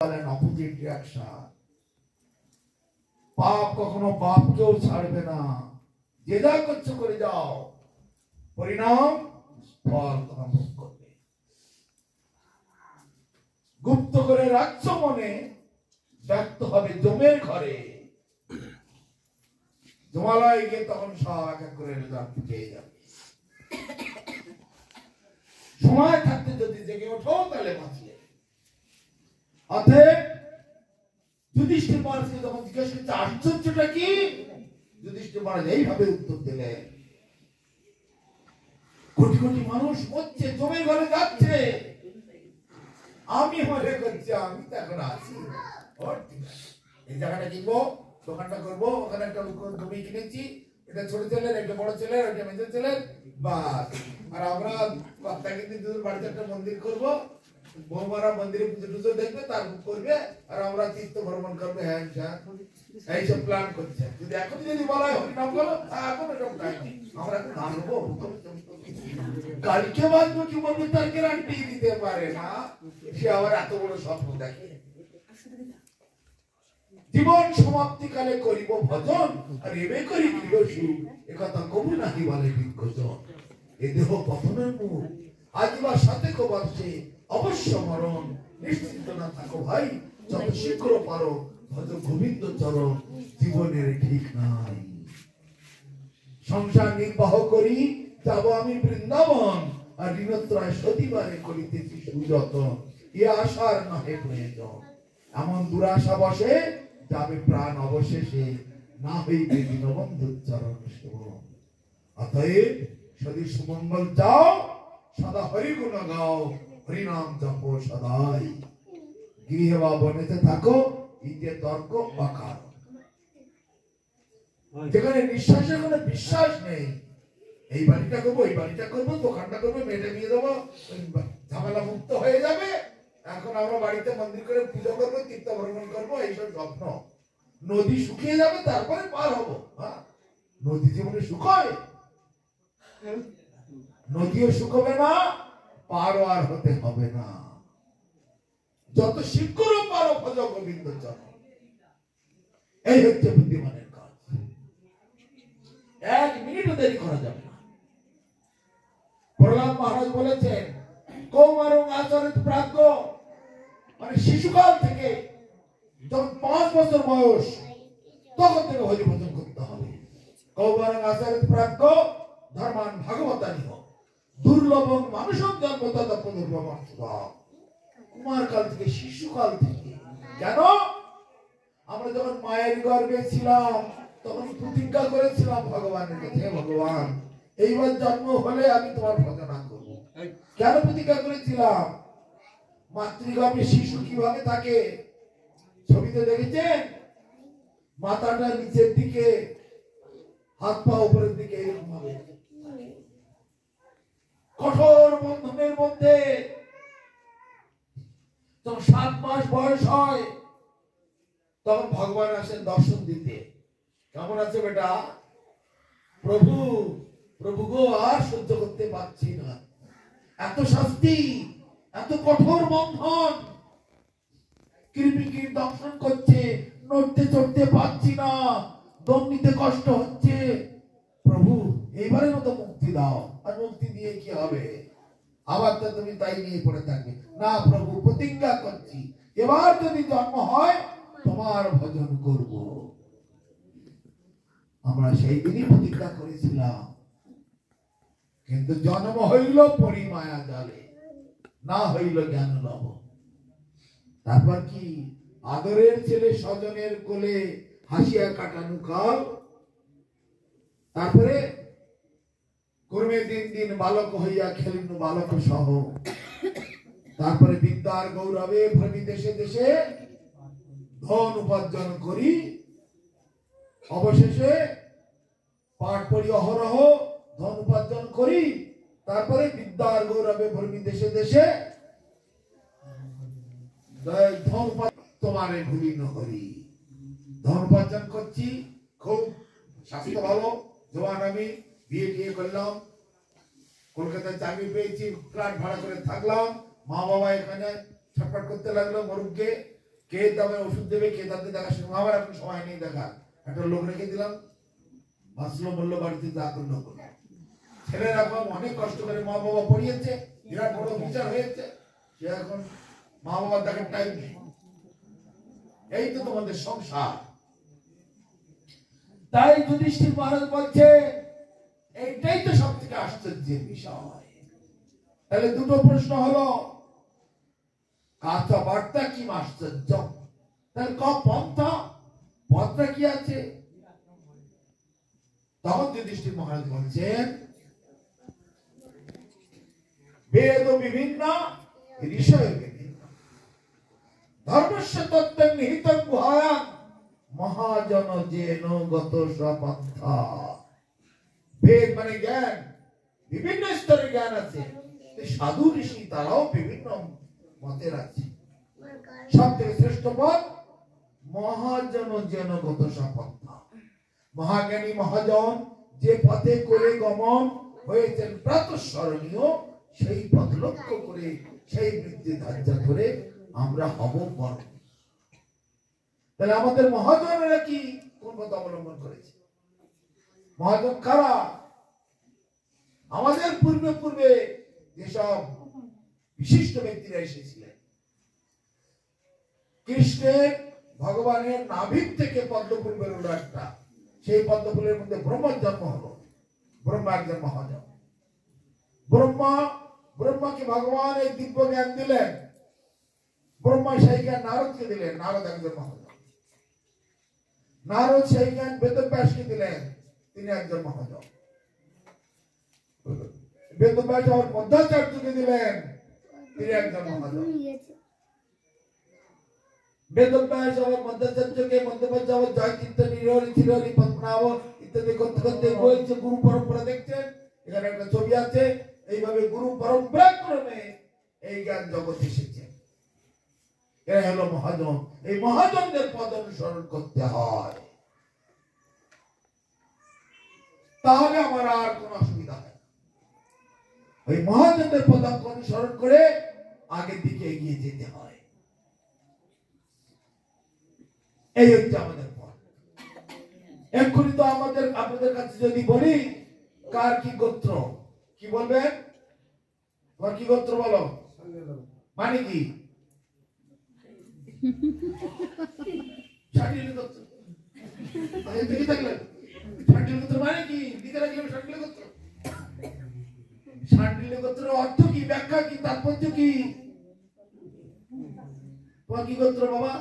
Opposite reaction. পাপ কখনো পাপকেও ছাড়বে না। যে যা করছো করে যাও, পরিণাম ফল তোমার ভোগ করবে। গুপ্ত করে রাখছো মনে, ব্যক্ত হবে জমের ঘরে। জমালয় গিয়ে তখন সব এক এক করে রেজাল্ট পেয়ে যাবে। সময় থাকতে যদি জেগে ওঠো তাহলে বাঁচিয়ে। অতএব যুধিষ্ঠির মহারাজকে যখন জিজ্ঞেস করছে আশ্চর্যটা কি, যুধিষ্ঠির মহারাজ এইভাবে উত্তর দিলেন, কোটি কোটি মানুষ মরছে, জমের ঘরে যাচ্ছে, আমি মনে করছি আমি তো এখন আছি, এই জায়গাটা কিনবো, দোকানটা করবো, ওখানে একটা জমি কিনেছি, এটা ছোট ছেলের, এটা বড় ছেলের, এটা মেজর ছেলের, বাস। আর আমরা বাচ্চা কিনতে বাড়িতে একটা মন্দির করবো, বৌমারা মন্দিরে পুজো টুজো দেখবে, তার করবে, আর আমরা তীর্থ ভ্রমণ করবে। হ্যাঁ এইসব প্ল্যান করছে। যদি এখন যদি বলা হয় হরিনাম করো, এখন এসব টাইম নেই, আমরা এখন আনবো, কালকে বাঁচবো কি বলবো তার গ্যারান্টি দিতে পারে না। সে আবার এত বড় স্বপ্ন দেখে। জীবন সমাপ্তিকালে করিব ভজন, আর এবে করি গৃহ সুখ, একথা কবু নাহি বলে বিজ্ঞজন। এ দেহ পতনের মুখ, আজিবার সাথে বর্ষে অবশ্য মরণ। নিশ্চিন্ত না থাকো ভাই, যত শীঘ্র পারো ভজ গোবিন্দ চরণ, জীবনের ঠিক নাই। সংসার নির্বাহ করি যাব আমি বৃন্দাবন, আর ঋণত্রয় সতীবারে করিতেছি সুযতন। এ আশার নহে প্রয়োজন, এমন দুরাশা বসে যাবে প্রাণ অবশেষে, না হইবে দীনবন্ধুর চরণ সেবন। অতএব যদি সুমঙ্গল চাও, সদা হরি গুণ গাও, হরিনাম জপ সদাই। গৃহে বা বনেতে থাকো, ইতে তর্ক অকার। যেখানে নিঃশ্বাসের কোনো বিশ্বাস নেই, এই বাড়িটা করবো, এই বাড়িটা করবো, দোকানটা করবো, মেয়েটা নিয়ে দেবো, ঝামেলা মুক্ত হয়ে যাবে। এখন আমরা বাড়িতে মন্দির করে পুজো করবো, তীর্থ ভ্রমণ করবো, এইসব স্বপ্ন। নদী শুকিয়ে যাবে, তারপরে পার হবো। নদী জীবনে শুকায়, নদীও শুকবে না, পারও আর হতে হবে না। যত শীঘ্র পারো ভজ গোবিন্দ চরণ, এই হচ্ছে বুদ্ধিমানের কাজ। এক মিনিটও দেরি করা যাবে না। প্রহ্লাদ মহারাজ বলেছেন, কৌমারং আচরিত প্রাজ্ঞ, মানে শিশুকাল থেকে যখন 5 বছর বয়স, তখন থেকে হরি ভজন করতে হবে। কৌমারং আচরিত প্রাজ্ঞ ধর্মান ভাগবতানিহ, দুর্লভং মানুষং জন্ম তথা পুনর্ভবং স্বভাব। কুমার কাল থেকে, শিশুকাল থেকে। কেন? আমরা যখন মায়ের গর্ভে ছিলাম, তখন প্রতিজ্ঞা করেছিলাম ভগবানের কাছে, ভগবান এইবার জন্ম হলে আমি তোমার ভজনা করব। কেন প্রতিজ্ঞা করেছিলাম? মাতৃগর্ভে শিশু কিভাবে থাকে ছবিতে দেখেছেন? মাথাটা নিচের দিকে, হাত পা উপরের দিকে, এরকম ভাবে কঠোর বন্ধনের মধ্যে। যখন 7 মাস বয়স হয়, তখন ভগবান আসেন দর্শন দিতে। কেমন আছে বেটা? প্রভু, প্রভু গো, আর সহ্য করতে পারছি না, এত শাস্তি, এত কঠোর বন্ধন, কৃমিকীট দংশন করছে, নড়তে চড়তে পারছি না, দম নিতে কষ্ট হচ্ছে, প্রভু এইবারের মতো মুক্তি দাও। আর মুক্তি দিয়ে কি হবে? আবার তো তুমি তাই নিয়ে পড়ে থাকবে। না প্রভু, প্রতিজ্ঞা করছি, এবার যদি জন্ম হয় তোমার ভজন করব। আমরা সেই দিনই প্রতিজ্ঞা করেছিলাম, কিন্তু জন্ম হইল পরিমায়া জালে, না হইল জ্ঞান লব। তারপর কি? আদরের ছেলে স্বজনের কোলে হাসিয়া কাটানো কাল। তারপরে কর্মে দিন দিন বালক হইয়া খেলিন বালক সহ। তারপরে বিদ্যার গৌরবে ভ্রমি দেশে দেশে ধন উপার্জন করি, অবশেষে পাঠ পড়ি অহরহ, ধন উপার্জন করি। তারপরে বিদ্যার গৌরবে ভ্রমি দেশে দেশে ধন তোমারে ভুলি নহরি। ধন উপার্জন করছি, খুব স্বাস্থ্য ভালো, জোয়ান আমি, বিয়ে টিয়ে করলাম, কলকাতায় চাকরি পেয়েছি, ফ্ল্যাট ভাড়া করে থাকলাম, মা বাবা এখানে ছটফট করতে লাগলো মরুকে, কে দামে ওষুধ দেবে, কে দাঁতে দেখা, আমার এখন সময় নেই দেখা, একটা লোক রেখে দিলাম, বাঁচলো বললো, বাড়িতে যা করলো করলো। ছেলেরা এখন অনেক কষ্ট করে মা বাবা পড়িয়েছে, বিরাট বড় বিচার হয়েছে, সে এখন মা বাবা দেখার টাইম নেই। এই তো তোমাদের সংসার। তাই যুধিষ্ঠির মহারাজ বলছে এইটাই তো সব থেকে আশ্চর্যের বিষয়। তাহলে দুটো প্রশ্ন হলো, কথাবার্তা কি আশ্চর্য, তাহলে পন্থা পথটা কি আছে? তখন যুধিষ্ঠির মহারাজ বলছেন, বেদ বিভিন্ন, ঋষয় বিভিন্ন, ধর্মস্য তত্ত্ব নিহিত গুহায়াং মহাজন যেন গত সপন্থা। বেদ মানে জ্ঞান, বিভিন্ন স্তরের জ্ঞান আছে, সাধু ঋষি তারাও বিভিন্ন মতের আছে। সব থেকে শ্রেষ্ঠ পথ মহাজন যেন গত সপন্থা। মহাজ্ঞানী মহাজন যে পথে করে গমন হয়েছেন প্রাতঃস্মরণীয়, সেই পথ লক্ষ্য করে সেই বৃত্তি ধার্য করে আমরা হব বড়। তাহলে আমাদের মহাজনেরা কি কোন পথ অবলম্বন করেছে? মহাজন কারা? আমাদের পূর্বে পূর্বে যেসব বিশিষ্ট ব্যক্তিরা এসেছিলেন, কৃষ্ণের ভগবানের নাভির থেকে পদ্মফুল বেরোলো একটা, সেই পদ্মফুলের মধ্যে ব্রহ্মার জন্ম হলো। ব্রহ্মা একজন মহাজন। ব্রহ্মাকে ভগবান এই দিব্য জ্ঞান দিলেন, ব্রহ্মা সেই জ্ঞান নারদকে দিলেন, নারদ একজন মহাজন। নারদ সেই জ্ঞান বেদব্যাসকে দিলেন, তিনি একজন মহাজন। বেদব্যাস আবার মধ্যাচার্যকে দিলেন, তিনি একজন মহাজন। বেদব্যাস আবার মধ্যাচার্যকে, মধ্যাচার্য আবার জয়তীর্থ, নিরহরি, থিরহরি, পদ্মনাভ ইত্যাদি করতে করতে বলছে গুরু পরম্পরা। দেখছেন এখানে একটা ছবি আছে। এইভাবে গুরু পরম্পরা ক্রমে এই জ্ঞান জগৎ এসেছে। এরা হলো মহাজন। এই মহাজনদের পদ অনুসরণ করতে হয়, তাহলে আমার আর কোন অসুবিধা হয়। ওই মহাজনদের পদ অনুসরণ করে আগের দিকে এগিয়ে যেতে হয়। এই হচ্ছে আমাদের পথ। এক্ষুনি তো আপনাদের কাছে যদি বলি কার কি গোত্র, কি বলবেন? তোমার কি গোত্র বলো? মানে কি? মানে কি? শান্ডিল্য গোত্রের অর্থ কি, ব্যাখ্যা কি, তাৎপর্য কি? তোমার কি গোত্র বাবা?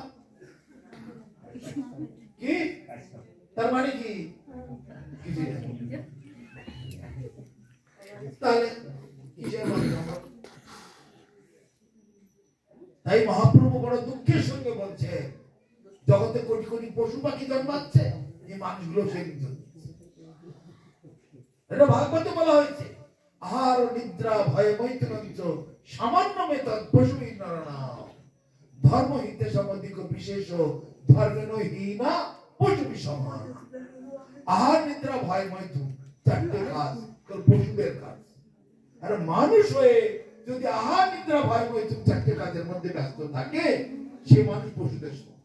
কি তার মানে কি? তাহলে তাই মহাপ্রভু বড় দুঃখের সঙ্গে বলছে, জগতে কোটি কোটি পশু পাখি জন্মাচ্ছে, এই মানুষগুলো সেই এটা ভাগবতে বলা হয়েছে। আহার নিদ্রা ভয় মৈত্রঞ্চ সামান্য মেতদ পশু নরনাম ধর্ম হিতে সম্বন্ধিক বিশেষ ধর্মেন হীনা পশু সমান। আহার নিদ্রা ভয় মৈথুন চারটে কাজ পশুদের কাজ। আর মানুষ হয়ে যদি আহার নিদ্রা ভয় মৈথুন চারটে কাজের মধ্যে ব্যস্ত থাকে, সে মানুষ পশুদের সমান।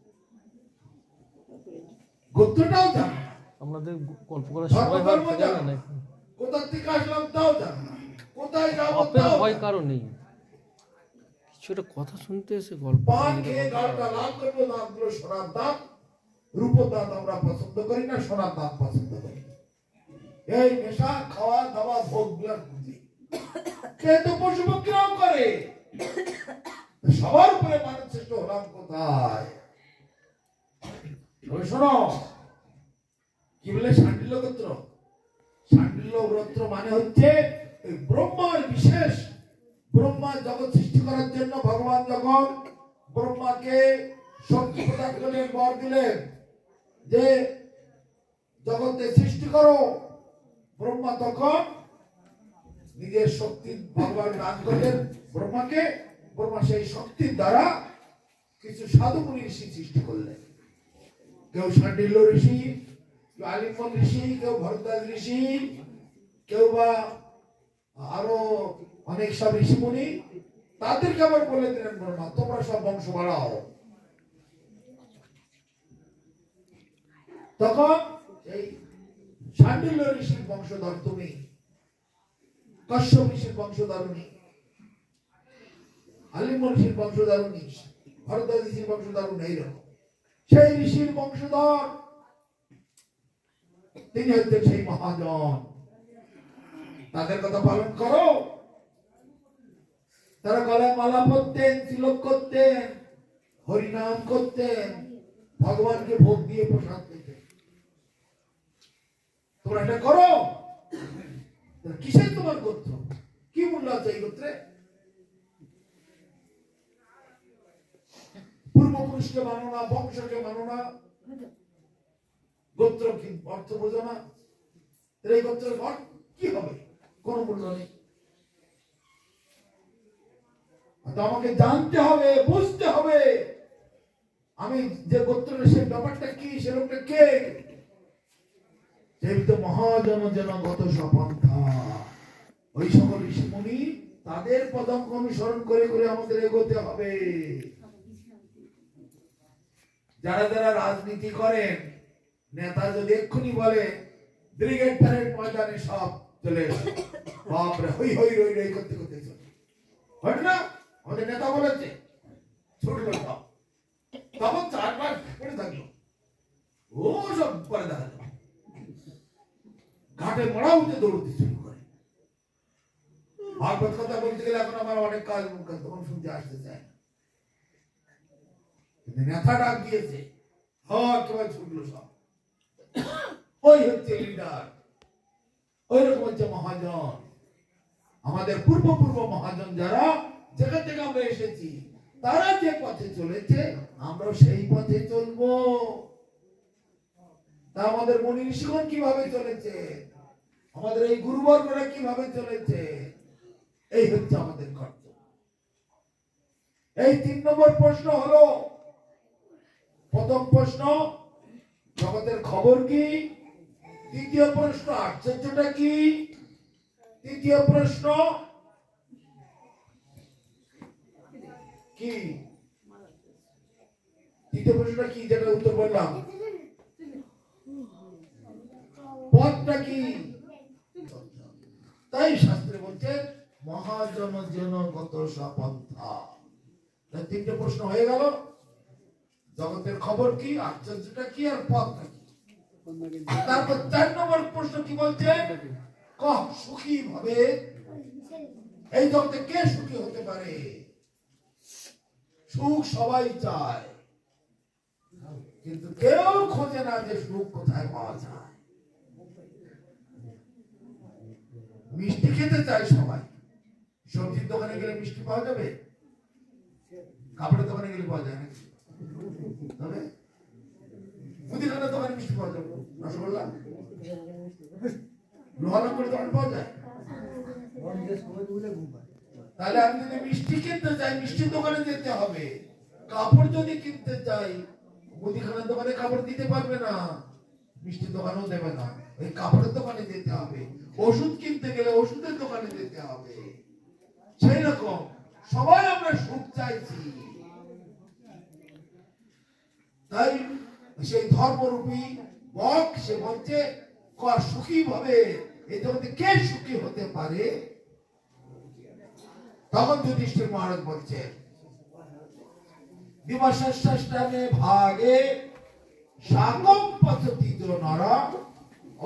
গোত্রটাও জানে না, আমাদের গল্প করার সময় হয় না, কোথা থেকে আসলাম তাও জানে না, কোথায় যাবো তাও ভয় কারণ নেই। কিছুটা কথা শুনতে এসে গল্প পান খেয়ে গালটা লাল করবো, দাঁতগুলো সোনার দাঁত, রূপোর দাঁত আমরা পছন্দ করি না, সোনার দাঁত পছন্দ করি। এই নেশা খাওয়া দাওয়া ভোগ গুলার বুঝি কে তো পশু পক্ষীরাও করে। সবার উপরে মানব শ্রেষ্ঠ হলাম কোথায়? শোনো কি বলে শান্ডিল্য গোত্র? শান্ডিল্য গোত্র মানে হচ্ছে ব্রহ্মার বিশেষ। ব্রহ্মা জগৎ সৃষ্টি করার জন্য ভগবান যখন ব্রহ্মাকে শক্তি প্রদান করলেন, বর দিলেন যে জগতে সৃষ্টি করো, ব্রহ্মা তখন নিজের শক্তি ভগবান দান করলেন ব্রহ্মাকে। ব্রহ্মা সেই শক্তির দ্বারা কিছু সাধুমুনি ঋষি সৃষ্টি করলেন। কেউ শান্ডিল্য ঋষি, কেউ আলিম্বন ঋষি, কেউ ভরদ্বাজ ঋষি, কেউ বা আরো অনেক সব ঋষিমুনি। তাদেরকে আবার বলে দিলেন ব্রহ্মা তোমরা সব বংশ বাড়াও। তখন এই শাণ্ডিল্য ঋষির বংশধর তুমি, কশ্যপ ঋষির বংশধরণী, আলিম্ব ঋষির বংশধরণী, ভরদ্বাজ ঋষির বংশধরণী, এইরকম সেই ঋষির বংশধর তিনি হচ্ছেন সেই মহাজন। তাদের কথা পালন করো। তারা গলায় মালা পরতেন, তিলক করতেন, হরিনাম করতেন, ভগবানকে ভোগ দিয়ে প্রসাদ দিতেন। তোমরা এটা করো। কিসের তোমার গোত্র? কি মূল্য আছে এই গোত্রে? পূর্বপুরুষকে মানো না, বংশকে মানো না, গোত্র কি অর্থ বোঝো না, এই গোত্রের কি হবে? কোন মূল্য নেই। আমাকে জানতে হবে, বুঝতে হবে আমি যে গোত্রের সে ব্যাপারটা কি, সে লোকটা কে। যেহেতু মহাজন যেন গত সপন্থা, ওই সকল ঋষিমুনি তাদের পদঙ্ক অনুসরণ করে করে আমাদের এগোতে হবে। যারা যারা রাজনীতি করেন, নেতা যদি এক্ষুনি বলে ব্রিগেড প্যারেড ময়দানে সব চলে এসে, বাপরে হই হই রই রই করতে করতে চলে, হয় না? আমাদের নেতা বলেছে ছুটলো সব, তখন 4 মাস পড়ে থাকলো, ও সব পরে দেখা যাবে ঘাটে মরা উঠে দৌড়তে শুরু করে। ভাগবত কথা বলতে গেলে এখন আমার অনেক কাজ তখন শুনতে আসতে চায় না, কিন্তু নেতা ডাক দিয়েছে, একেবারে ছুটলো সব। ওই হচ্ছে লিডার, ওই রকম হচ্ছে মহাজন। আমাদের পূর্ব মহাজন যারা যেখান থেকে আমরা এসেছি, তারা যে পথে চলেছে আমরা সেই পথে চলবো। তা আমাদের মুনি ঋষিগণ কিভাবে চলেছে, আমাদের এই গুরুবর্গরা কিভাবে চলেছে, এই হচ্ছে আমাদের কর্তব্য। এই 3 নম্বর প্রশ্ন হলো, প্রথম প্রশ্ন জগতের খবর কি, দ্বিতীয় প্রশ্ন আশ্চর্যটা কি, তৃতীয় প্রশ্ন কি, তৃতীয় প্রশ্নটা কি, যেটা উত্তর বললাম, পথটা কি। তাই শাস্ত্রে বলছে মহাজন জন গত সপন্থা। 3টে প্রশ্ন হয়ে গেল, জগতের খবর কি, আশ্চর্যটা কি, আর পথটা কি। তারপর 4 নম্বর প্রশ্ন কি বলছে, সুখী ভাবে এই জগতে কে সুখী হতে পারে। সুখ সবাই চায়, কিন্তু কেউ খোঁজে না যে সুখ কোথায় পাওয়া যায়। মিষ্টি খেতে চায় সবাই, সবজির দোকানে গেলে মিষ্টি পাওয়া যাবে, কাপড়ের দোকানে গেলে পাওয়া যায় নাকি? তবে মুদিখানার দোকানে মিষ্টি পাওয়া যাবে, রসগোল্লা, লোহালঙ্কর দোকানে পাওয়া যায়। তাহলে আমি যদি মিষ্টি কিনতে চাই, মিষ্টির দোকানে যেতে হবে। কাপড় যদি কিনতে চাই, মুদিখানার দোকানে কাপড় দিতে পারবে না, মিষ্টির দোকানেও দেবে না, ওই কাপড়ের দোকানে যেতে হবে। ওষুধ কিনতে গেলে ওষুধের দোকানে যেতে হবে। সেই রকম সবাই আমরা সুখ চাইছি। তাই সেই ধর্মরূপী বক সে বলছে সুখী ভাবে এই জগতে কে সুখী হতে পারে। তখন যুধিষ্ঠির মহারাজ বলছে, দিবসষ্টামে ভাগে সাকম পথতিজ নরা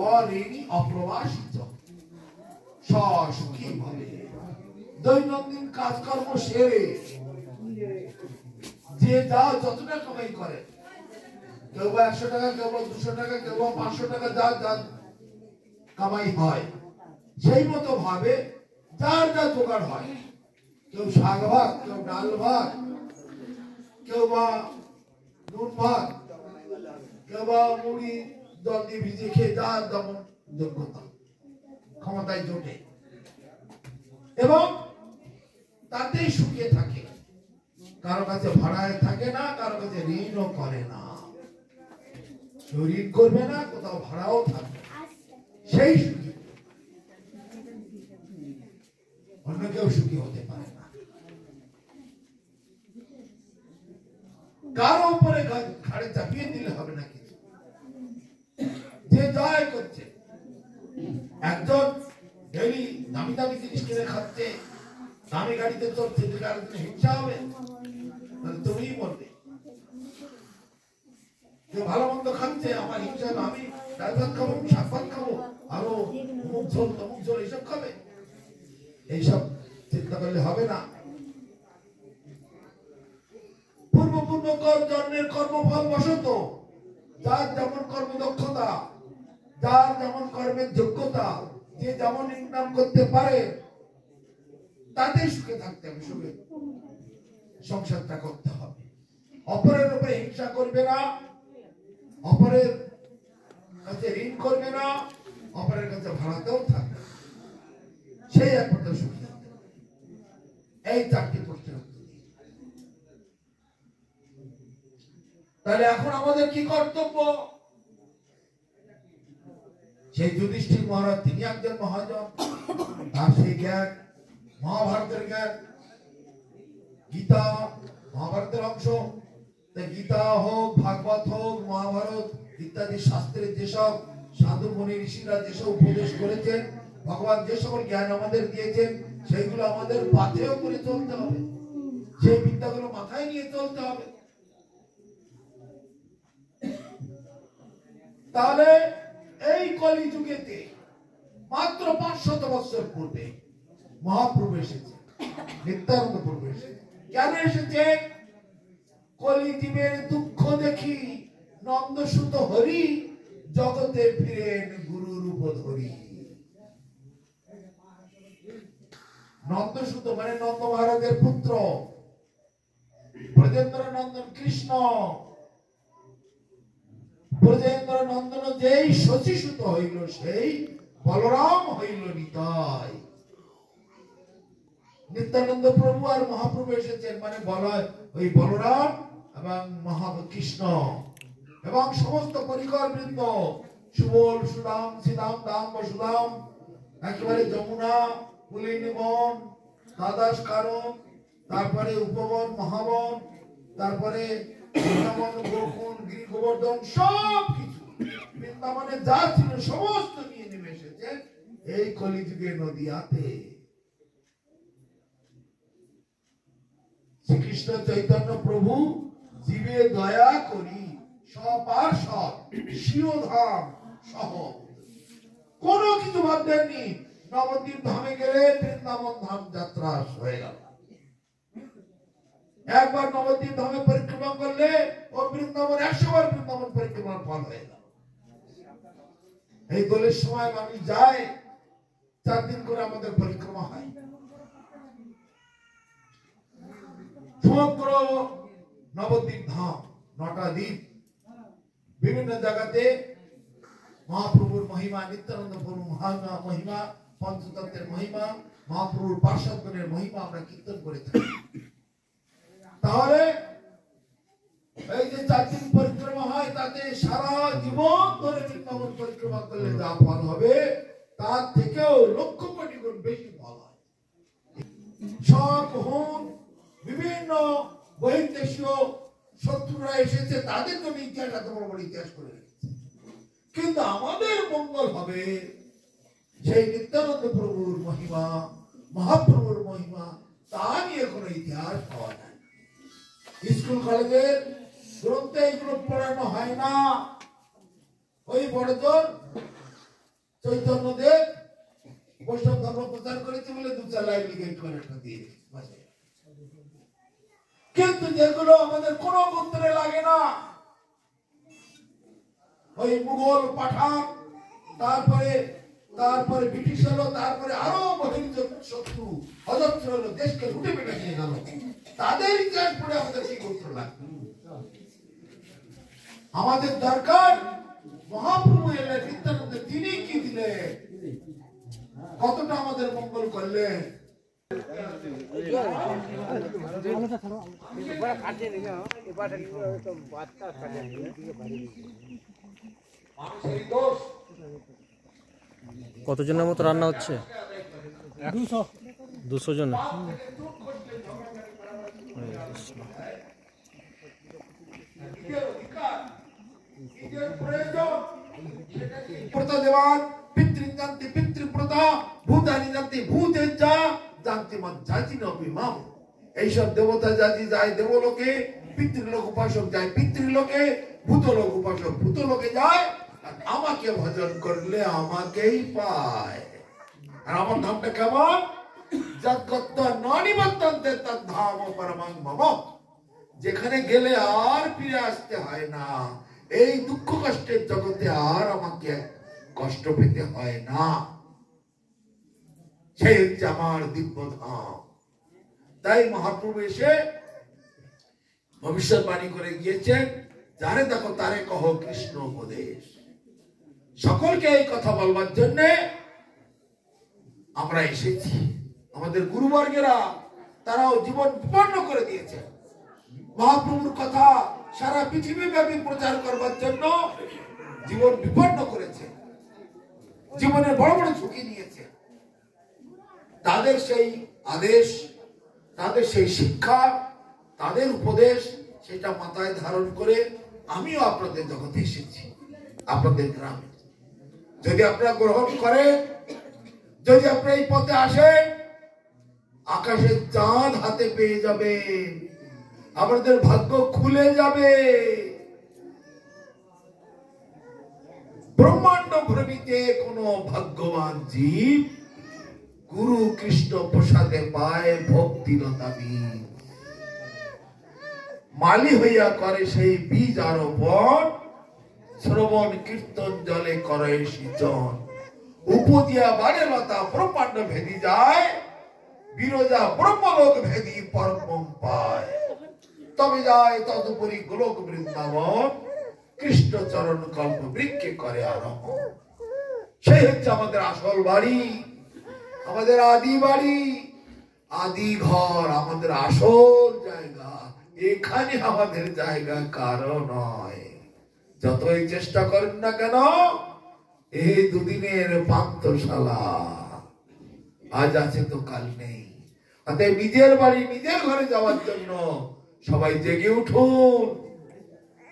অঋণী অপ্রবাসিত সুখী ভাবে দৈনন্দিন কাজকর্ম সেরে যে যা যতটা কামাই করে, কেউ বা 100 টাকা, কেউ বা 200 টাকা, কেউ বা 500 টাকা, যা যা কামাই হয় সেই মতো ভাবে যার যা জোগাড় হয়, কেউ শাক ভাত, কেউ ডাল ভাত, কেউ বা নুন ভাত, কেউ বা মুড়ি জল দিয়ে ভিজিয়ে খেয়ে যার যেমন যোগ্যতা ক্ষমতায় জোটে, এবং তাতেই সুখে থাকে। কারো কাছে ভাড়ায় থাকে না, কারো কাছে ঋণও করে না, ঋণ করবে না, কোথাও ভাড়াও থাকবে, সেই সুখী। অন্য কেউ সুখী হতে পারে না। কারো উপরে ঘাড়ে চাপিয়ে দিলে হবে না কিছু। একজন ডেইলি দামি দামি জিনিস কিনে খাচ্ছে, দামি গাড়িতে চলছে, যদি আরেকদিন হিংসা হবে তাহলে তুমিই বলবে। যে ভালো মন্দ খাচ্ছে, আমার হিংসা হবে, আমি ডাল ভাত খাবো, শাক ভাত খাবো, আরো অমুক ঝোল তমুক ঝোল এইসব খাবে, এইসব চিন্তা করলে হবে না। পূর্ব জন্মের কর্মফল বশত যার যেমন কর্মদক্ষতা, যার যেমন কর্মের যোগ্যতা, যে যেমন ইনকাম করতে পারে তাতেই সুখে থাকতে হবে, সুখে সংসারটা করতে হবে। অপরের উপরে হিংসা করবে না, অপরের কাছে ঋণ করবে না, অপরের কাছে ভাড়াতেও থাকবে, সেই একমাত্র সুখী থাকবে। এই চারটি প্রশ্নের উত্তর। তাহলে এখন আমাদের কি কর্তব্য? সেই যুধিষ্ঠির মহারাজ তিনি একজন মহাজন, তার সেই জ্ঞান মহাভারতের জ্ঞান, গীতা মহাভারতের অংশ। গীতা হোক, ভাগবত হোক, মহাভারত ইত্যাদি শাস্ত্রের যেসব সাধু মুনি ঋষিরা যেসব উপদেশ করেছেন, ভগবান যে সকল জ্ঞান আমাদের দিয়েছেন, সেইগুলো আমাদের পাথেয় করে চলতে হবে, সেই বিদ্যাগুলো মাথায় নিয়ে চলতে হবে। তাহলে এই কলিযুগেতে মাত্র 500 বছর পূর্বে মহাপ্রভু এসেছে, নিত্যানন্দ প্রভু এসেছে। কেন এসেছে? কলিজীবের দুঃখ দেখি নন্দসুত হরি, জগতে ফিরেন গুরু রূপ ধরি। নন্দসুত মানে নন্দ মহারাজের পুত্র, ব্রজেন্দ্র নন্দন কৃষ্ণ। ব্রজেন্দ্র নন্দন যেই শচীসুত হইল, সেই বলরাম হইল নিতাই। নিত্যানন্দ প্রভু আর মহাপ্রভু এসেছেন, মানে ওই বলরাম এবং মহাকৃষ্ণ এবং সমস্ত পরিকর বৃন্দ, সুবল সুদাম সিদাম দাম বসুদাম, একেবারে যমুনা পুলিনী বন, দ্বাদশ কারণ, তারপরে উপবন মহাবন, তারপরে বৃন্দাবন গোকুল গিরি গোবর্ধন, সব কিছু বৃন্দাবনে যা ছিল সমস্ত নিয়ে নেমে এসেছেন এই কলিযুগের নদিয়াতে। শ্রীকৃষ্ণ চৈতন্য প্রভু জীবে দয়া করি সপার্ষদ শিরোধাম সহ কোনো কিছু ভাবতেননি। নবদ্বীপ ধামে গেলে বৃন্দাবন ধাম যাত্রা হয়ে গেল। একবার নবদ্বীপ ধামে পরিক্রমা করলে ও বৃন্দাবন 100 বার বৃন্দাবন পরিক্রমার ফল হয়ে গেল। এই দোলের সময় মানুষ যায়, 4 দিন করে আমাদের পরিক্রমা হয়। সমগ্র নবদ্বীপ ধাম 9টা দ্বীপ, বিভিন্ন জায়গাতে মহাপ্রভুর মহিমা, নিত্যানন্দ প্রভুর মহিমা, পঞ্চতত্ত্বের মহিমা, মহাপ্রভুর পার্শ্বদগণের মহিমা আমরা কীর্তন করে থাকি। তাহলে এই যে 4 দিন পরিক্রমা হয়, তাতে সারা জীবন ধরে বৃন্দাবন পরিক্রমা করলে যা ফল হবে তার থেকেও লক্ষ কোটি গুণ বেশি ফল হয়। সব বিভিন্ন বহির্দেশীয় শত্রুরা এসেছে, তাদের জন্য ইতিহাস এত বড় বড় ইতিহাস করে রেখেছে, কিন্তু আমাদের মঙ্গল হবে সেই নিত্যানন্দ প্রভুর মহিমা, মহাপ্রভুর মহিমা, তা নিয়ে কোনো ইতিহাস পাওয়া যায়। স্কুল কলেজের গ্রন্থে এগুলো পড়ানো হয় না। ওই বড়জোর চৈতন্যদেব বৈষ্ণব ধর্ম প্রচার করেছে বলে 2-4 লাইন লিখে করে দিয়ে দিয়েছে। কিন্তু যেগুলো আমাদের কোনো মন্ত্রে লাগে না, ওই মুঘল পাঠান, তারপরে ব্রিটিশ হলো, তারপরে আরো বহির্জ শত্রু অজস্র হলো, দেশকে লুটে পেটে নিয়ে গেল, তাদের ইতিহাস পড়ে আমাদের কি গোত্র লাগবে? আমাদের দরকার মহাপ্রভু এলেন, নিত্যানন্দ তিনি কি দিলেন, কতটা আমাদের মঙ্গল করলেন। কতজনের মতো রান্না হচ্ছে? 200 জন। দেওয়ান পিতৃ কথা ভূতানি জাতি ভূতের যা জানতে মত জাতি নবিমাম এইসব দেবতা জাতি যায় দেবলোকে পিতৃলোক উপাসক যায় পিতৃলোকে ভূতলোক উপাসক ভূতলোকে যায় আর আমাকে ভজন করলে আমাকেই পায় আর আমার নামটা কেমন যৎগত ননিবর্তন্তে তদ্ধাম পরমং মম যেখানে গেলে আর ফিরে আসতে হয় না এই দুঃখ কষ্টের জগতে আর আমাকে কষ্ট পেতে হয় না সেই হচ্ছে আমার দিব্য ধাম তাই মহাপ্রভু এসে ভবিষ্যৎবাণী করে গিয়েছেন যারে দেখো তারে কহ কৃষ্ণ উপদেশ সকলকে এই কথা বলবার জন্য আমরা এসেছি আমাদের গুরুবর্গেরা তারাও জীবন বিপন্ন করে দিয়েছে মহাপ্রভুর কথা সারা পৃথিবী ব্যাপী প্রচার করবার জন্য জীবন বিপন্ন করেছে জীবনে বড় বড় ঝুঁকি নিয়েছে তাদের সেই আদেশ তাদের সেই শিক্ষা তাদের উপদেশ সেটা মাথায় ধারণ করে আমিও আপনাদের জগতে এসেছি আপনাদের গ্রামে যদি আপনারা গ্রহণ করেন যদি আপনারা এই পথে আসেন আকাশের চাঁদ হাতে পেয়ে যাবে আমাদের ভাগ্য খুলে যাবে ব্রহ্মাণ্ড ভ্রমিতে কোন ভাগ্যবান জীব গুরু কৃষ্ণ প্রসাদে পায় ভক্তিলতা বীজ মালি হইয়া করে সেই বীজ আরোপণ শ্রবণ কীর্তন জলে করে সিঁচন উপজিয়া বাড়ে লতা ব্রহ্মাণ্ড ভেদি যায় বিরজা ব্রহ্মলোক ভেদি পরম পায় তবে যায় তদুপরি গোলক বৃন্দাবন কৃষ্ণ চরণ কল্প বৃক্ষে করে আরম্ভ সেই হচ্ছে আমাদের আসল বাড়ি আমাদের আদি বাড়ি আদি ঘর আমাদের আসল জায়গা এখানে আমাদের জায়গা কারো নয় যতই চেষ্টা করেন না কেন এই দুদিনের পান্থশালা আজ আছে তো কাল নেই অতএব নিজের বাড়ি নিজের ঘরে যাওয়ার জন্য সবাই জেগে উঠুন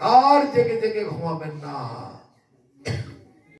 আর জেগে জেগে ঘুমাবেন না